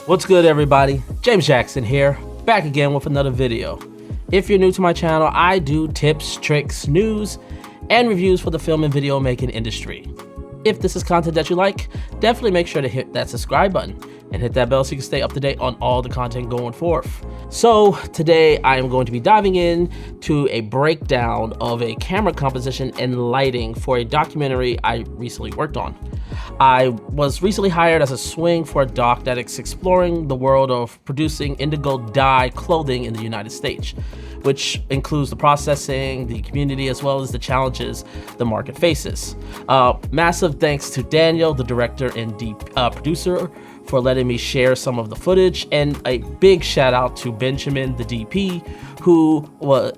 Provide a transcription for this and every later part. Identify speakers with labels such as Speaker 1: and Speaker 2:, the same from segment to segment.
Speaker 1: What's good, everybody? James Jackson here, back again with another video. If you're new to my channel, I do tips, tricks, news, and reviews for the film and video making industry. If this is content that you like, definitely make sure to hit that subscribe button and hit that bell so you can stay up to date on all the content going forth. So today I am going to be diving in to a breakdown of a camera composition and lighting for a documentary I recently worked on. I was recently hired as a swing for a doc that is exploring the world of producing indigo dye clothing in the United States, which includes the processing, the community, as well as the challenges the market faces. Massive thanks to Daniel, the director and producer, for letting me share some of the footage, and a big shout out to Benjamin, the DP, who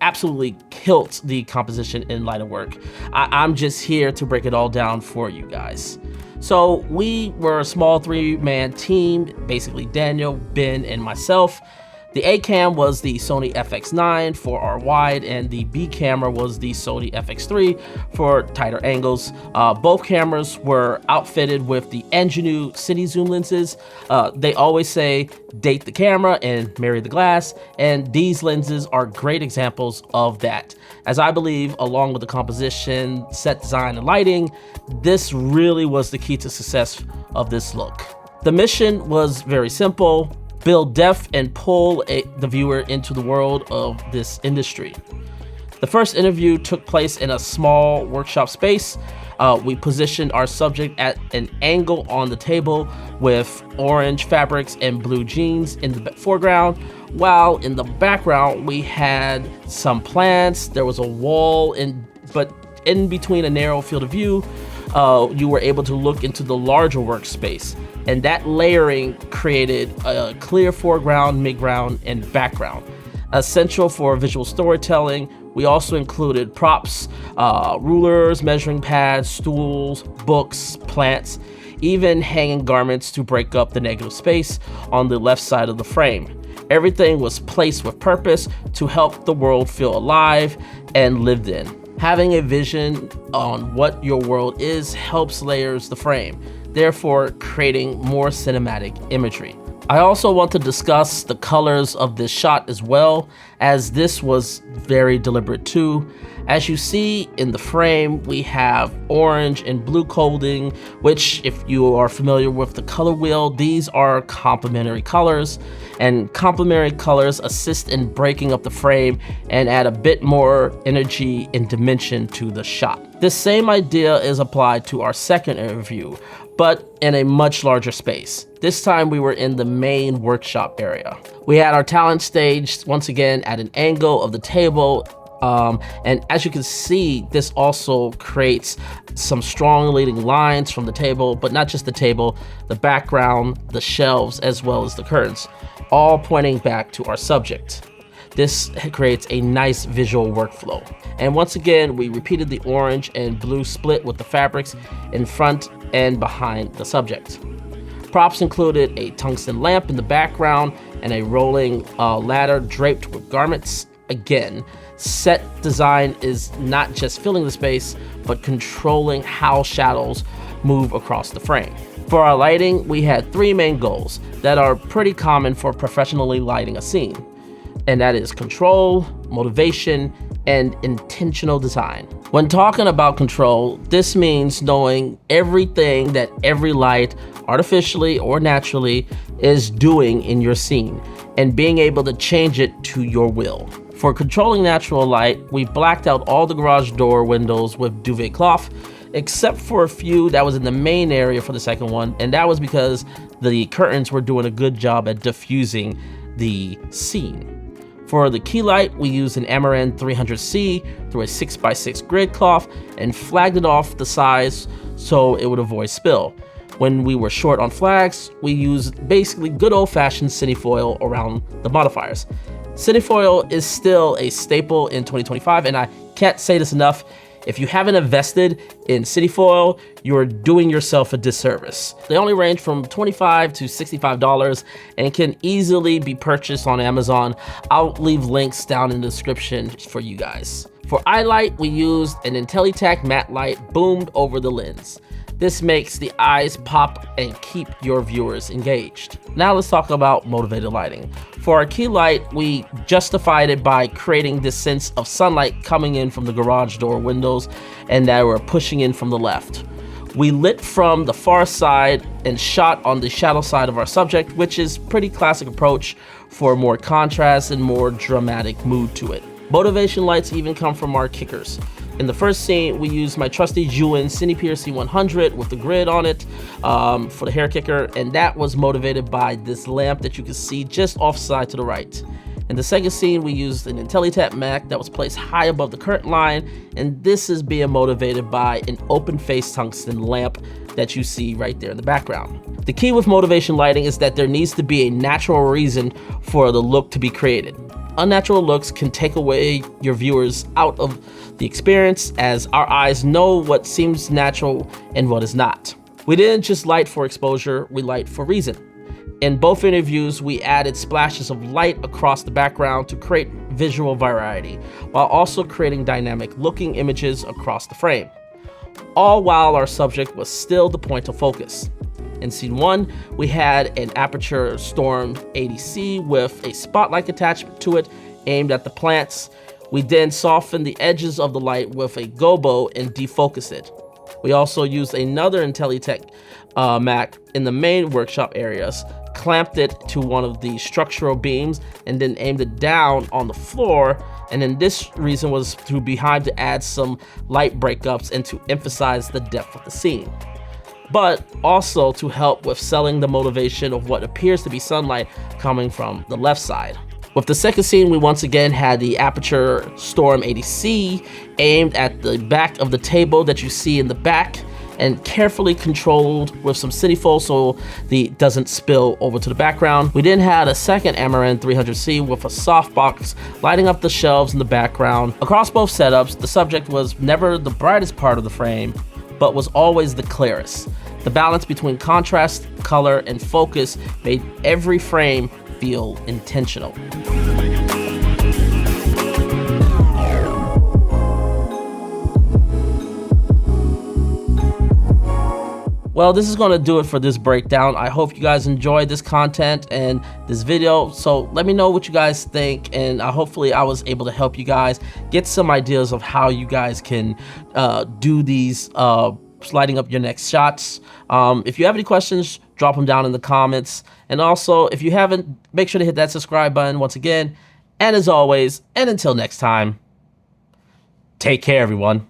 Speaker 1: absolutely killed the composition and lighting work. I'm just here to break it all down for you guys. So we were a small three-man team, basically Daniel, Ben, and myself. The A cam was the Sony FX9 for our wide, and the B camera was the Sony FX3 for tighter angles. Both cameras were outfitted with the Ingenue City Zoom lenses. They always say, date the camera and marry the glass, and these lenses are great examples of that. As I believe, along with the composition, set design, and lighting, this really was the key to success of this look. The mission was very simple: build depth and pull the viewer into the world of this industry. The first interview took place in a small workshop space. We positioned our subject at an angle on the table with orange fabrics and blue jeans in the foreground, while in the background we had some plants. There was a wall, but in between a narrow field of view, you were able to look into the larger workspace. And that layering created a clear foreground, midground, and background. Essential for visual storytelling, we also included props, rulers, measuring pads, stools, books, plants, even hanging garments to break up the negative space on the left side of the frame. Everything was placed with purpose to help the world feel alive and lived in. Having a vision on what your world is helps layers the frame, therefore creating more cinematic imagery. I also want to discuss the colors of this shot as well, as this was very deliberate too. As you see in the frame, we have orange and blue coding, which, if you are familiar with the color wheel, these are complementary colors, and complementary colors assist in breaking up the frame and add a bit more energy and dimension to the shot. This same idea is applied to our second interview, but in a much larger space. This time we were in the main workshop area. We had our talent staged once again at an angle of the table, and as you can see, this also creates some strong leading lines from the table, but not just the table, the background, the shelves, as well as the curtains, all pointing back to our subject. This creates a nice visual workflow. And once again, we repeated the orange and blue split with the fabrics in front and behind the subject. Props included a tungsten lamp in the background and a rolling ladder draped with garments. Again, set design is not just filling the space, but controlling how shadows move across the frame. For our lighting, we had three main goals that are pretty common for professionally lighting a scene, and that is control, motivation, and intentional design. When talking about control, this means knowing everything that every light, artificially or naturally, is doing in your scene, and being able to change it to your will. For controlling natural light, we blacked out all the garage door windows with duvet cloth, except for a few that was in the main area for the second one, and that was because the curtains were doing a good job at diffusing the scene. For the key light, we used an Amaran 300C through a 6x6 grid cloth and flagged it off the sides so it would avoid spill. When we were short on flags, we used basically good old-fashioned Cinefoil around the modifiers. Cinefoil is still a staple in 2025, and I can't say this enough. If you haven't invested in Cinefoil, you're doing yourself a disservice. They only range from $25 to $65 and can easily be purchased on Amazon. I'll leave links down in the description for you guys. For Eyelight, we used an IntelliTac matte light boomed over the lens. This makes the eyes pop and keep your viewers engaged. Now let's talk about motivated lighting. For our key light, we justified it by creating this sense of sunlight coming in from the garage door windows and that we're pushing in from the left. We lit from the far side and shot on the shadow side of our subject, which is pretty classic approach for more contrast and more dramatic mood to it. Motivation lights even come from our kickers. In the first scene, we used my trusty Juin Cinefoil C100 with the grid on it for the hair kicker, and that was motivated by this lamp that you can see just offside to the right. In the second scene, we used an IntelliTap Mac that was placed high above the curtain line, and this is being motivated by an open-face tungsten lamp that you see right there in the background. The key with motivation lighting is that there needs to be a natural reason for the look to be created. Unnatural looks can take away your viewers out of the experience, as our eyes know what seems natural and what is not. We didn't just light for exposure, we light for reason. In both interviews, we added splashes of light across the background to create visual variety, while also creating dynamic looking images across the frame, all while our subject was still the point of focus. In scene 1, we had an Aperture Storm 80C with a spotlight attachment to it aimed at the plants. We then softened the edges of the light with a gobo and defocus it. We also used another IntelliTap Mac in the main workshop areas, clamped it to one of the structural beams, and then aimed it down on the floor. And then this reason was to behind to add some light breakups and to emphasize the depth of the scene, but also to help with selling the motivation of what appears to be sunlight coming from the left side. With the second scene, we once again had the Aperture Storm 80C aimed at the back of the table that you see in the back and carefully controlled with some Cinefoil so it doesn't spill over to the background. We then had a second Amaran 300C with a softbox lighting up the shelves in the background. Across both setups, the subject was never the brightest part of the frame, but was always the clearest. The balance between contrast, color, and focus made every frame feel intentional. Well, this is going to do it for this breakdown. I hope you guys enjoyed this content and this video. So let me know what you guys think, and hopefully I was able to help you guys get some ideas of how you guys can do these lighting up your next shots. If you have any questions, drop them down in the comments. And also, if you haven't, make sure to hit that subscribe button once again. And as always, and until next time, take care, everyone.